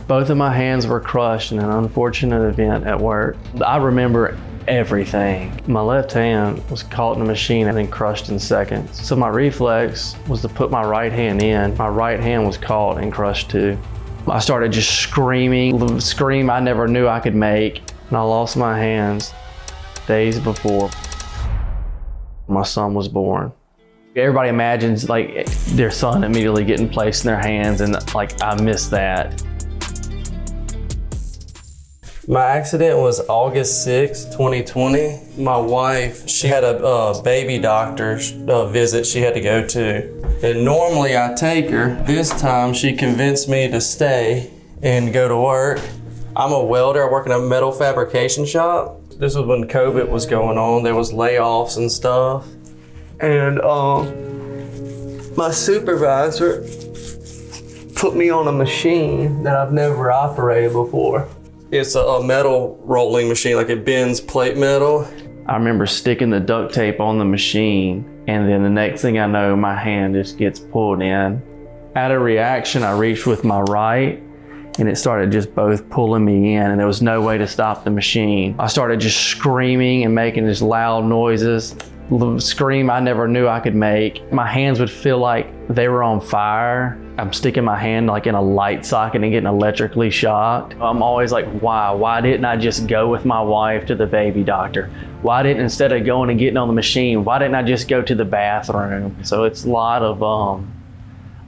Both of my hands were crushed in an unfortunate event at work. I remember everything. My left hand was caught in a machine and then crushed in seconds. So my reflex was to put my right hand in. My right hand was caught and crushed too. I started just screaming, the scream I never knew I could make, and I lost my hands days before my son was born. Everybody imagines like their son immediately getting placed in their hands, and like I missed that. My accident was August 6, 2020. My wife, she had a baby doctor visit she had to go to. And normally I take her. This time she convinced me to stay and go to work. I'm a welder, I work in a metal fabrication shop. This was when COVID was going on. There was layoffs and stuff. And my supervisor put me on a machine that I've never operated before. It's a metal rolling machine, like it bends plate metal. I remember sticking the duct tape on the machine, and then the next thing I know, my hand just gets pulled in. Out of reaction, I reached with my right, and it started just both pulling me in, and there was no way to stop the machine. I started just screaming and making these loud noises. The scream I never knew I could make. My hands would feel like they were on fire. I'm sticking my hand like in a light socket and getting electrically shocked. I'm always like, why? Why didn't I just go with my wife to the baby doctor? Why didn't, instead of going and getting on the machine, why didn't I just go to the bathroom? So it's a lot of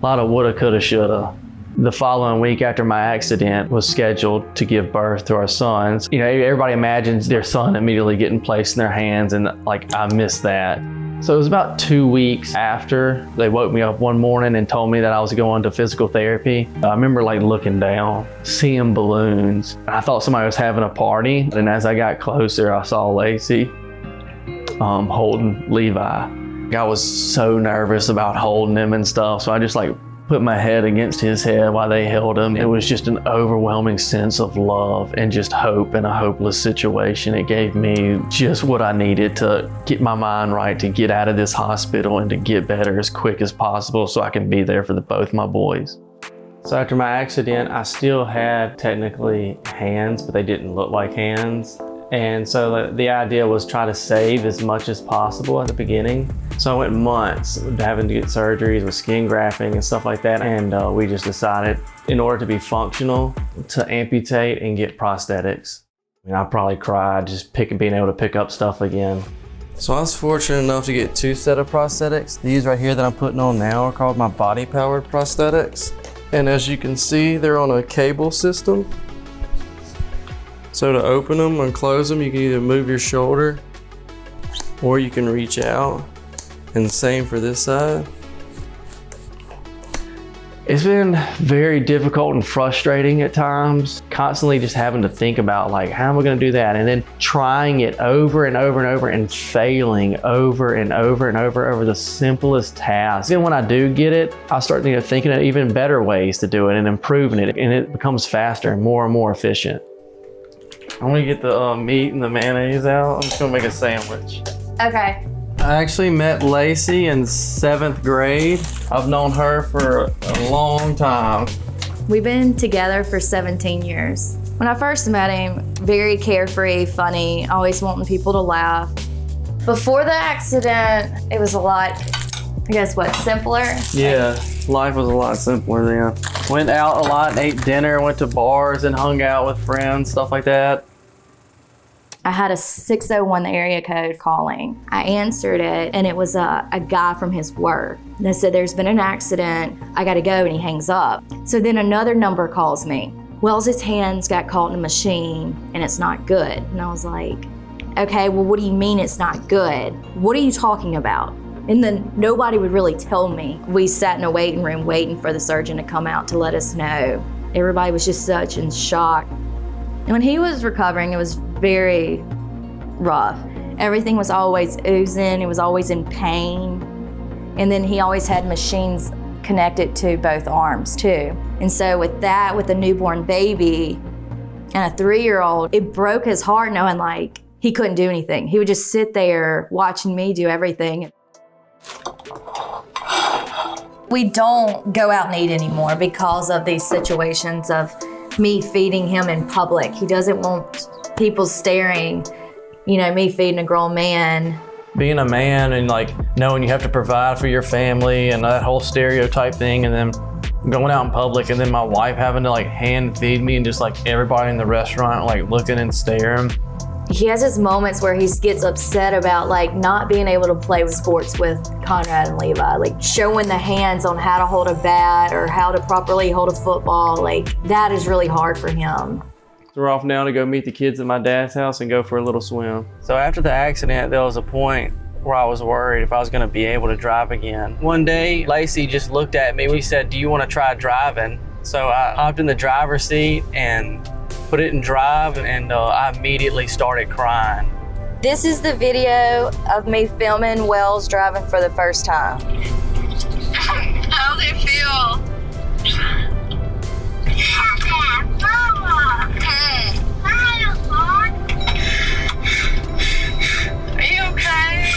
woulda, coulda, shoulda. The following week after my accident was scheduled to give birth to our sons. You know, everybody imagines their son immediately getting placed in their hands, and like I missed that. So it was about 2 weeks after they woke me up one morning and told me that I was going to physical therapy. I remember like looking down, seeing balloons. I thought somebody was having a party, and as I got closer, I saw Lacey holding Levi. I was so nervous about holding him and stuff, so I just like put my head against his head while they held him. It was just an overwhelming sense of love and just hope in a hopeless situation. It gave me just what I needed to get my mind right, to get out of this hospital and to get better as quick as possible so I can be there for both my boys. So after my accident, I still had technically hands, but they didn't look like hands. And so the idea was try to save as much as possible at the beginning. So I went months having to get surgeries with skin grafting and stuff like that. And we just decided, in order to be functional, to amputate and get prosthetics. I mean, I probably cried just being able to pick up stuff again. So I was fortunate enough to get 2 sets of prosthetics. These right here that I'm putting on now are called my body-powered prosthetics. And as you can see, they're on a cable system. So to open them and close them, you can either move your shoulder or you can reach out. And same for this side. It's been very difficult and frustrating at times, constantly just having to think about like, how am I gonna do that? And then trying it over and over and over and failing over and over and over the simplest tasks. Then when I do get it, I start thinking of even better ways to do it and improving it, and it becomes faster and more efficient. I'm gonna get the meat and the mayonnaise out. I'm just gonna make a sandwich. Okay. I actually met Lacey in 7th grade. I've known her for a long time. We've been together for 17 years. When I first met him, very carefree, funny, always wanting people to laugh. Before the accident, it was a lot, I guess, simpler? Yeah, life was a lot simpler then. Went out a lot and ate dinner, went to bars and hung out with friends, stuff like that. I had a 601 area code calling. I answered it, and it was a guy from his work. They said, there's been an accident, I gotta go, and he hangs up. So then another number calls me. Wells' his hands got caught in a machine, and it's not good. And I was like, okay, well, what do you mean it's not good? What are you talking about? And then nobody would really tell me. We sat in a waiting room waiting for the surgeon to come out to let us know. Everybody was just such in shock. And when he was recovering, it was very rough. Everything was always oozing, it was always in pain. And then he always had machines connected to both arms too. And so with that, with a newborn baby and a 3-year-old, it broke his heart knowing like he couldn't do anything. He would just sit there watching me do everything. We don't go out and eat anymore because of these situations of me feeding him in public. He doesn't want people staring, me feeding a grown man. Being a man and like knowing you have to provide for your family and that whole stereotype thing, and then going out in public, and then my wife having to like hand feed me and just like everybody in the restaurant like looking and staring. He has his moments where he gets upset about like not being able to play with sports with Conrad and Levi, like showing the hands on how to hold a bat or how to properly hold a football. Like that is really hard for him. So we're off now to go meet the kids at my dad's house and go for a little swim. So after the accident, there was a point where I was worried if I was gonna be able to drive again. One day, Lacey just looked at me. She said, "Do you wanna try driving?" So I hopped in the driver's seat and put it in drive, and I immediately started crying. This is the video of me filming Wells driving for the first time. How does it feel? Are you okay?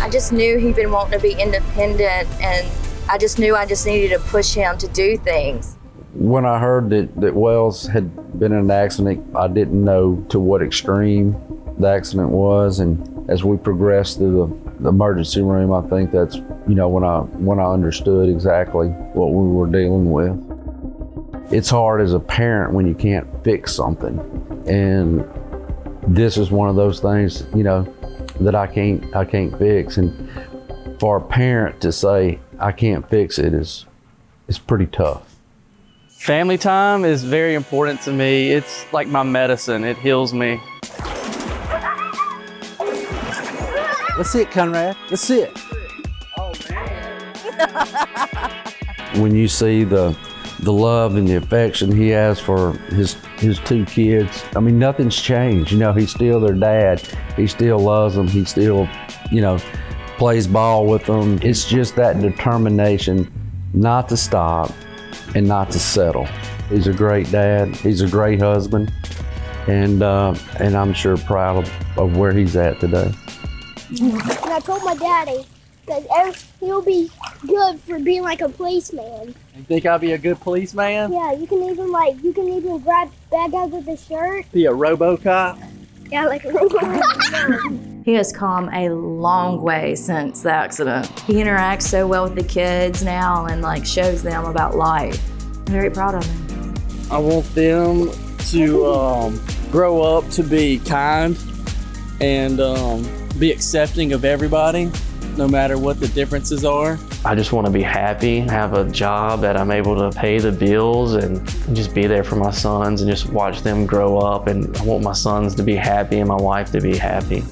I just knew he'd been wanting to be independent, and I just knew I just needed to push him to do things. When I heard that Wells had been in an accident, I didn't know to what extreme the accident was. And as we progressed through the emergency room, I think that's, when I understood exactly what we were dealing with. It's hard as a parent when you can't fix something. And this is one of those things, that I can't fix. And for a parent to say, I can't fix it is pretty tough. Family time is very important to me. It's like my medicine. It heals me. Let's see it, Conrad. Let's see it. When you see the love and the affection he has for his two kids, I mean, nothing's changed. He's still their dad. He still loves them. He still, plays ball with them. It's just that determination not to stop and not to settle. He's a great dad. He's a great husband, and I'm sure proud of where he's at today. And I told my daddy, because he'll be good for being like a policeman. You think I'll be a good policeman? Yeah, you can even grab bad guys with a shirt. Be a RoboCop? Yeah, like a robot. He has come a long way since the accident. He interacts so well with the kids now and like shows them about life. I'm very proud of him. I want them to grow up to be kind and be accepting of everybody, no matter what the differences are. I just want to be happy, have a job that I'm able to pay the bills and just be there for my sons and just watch them grow up. And I want my sons to be happy and my wife to be happy.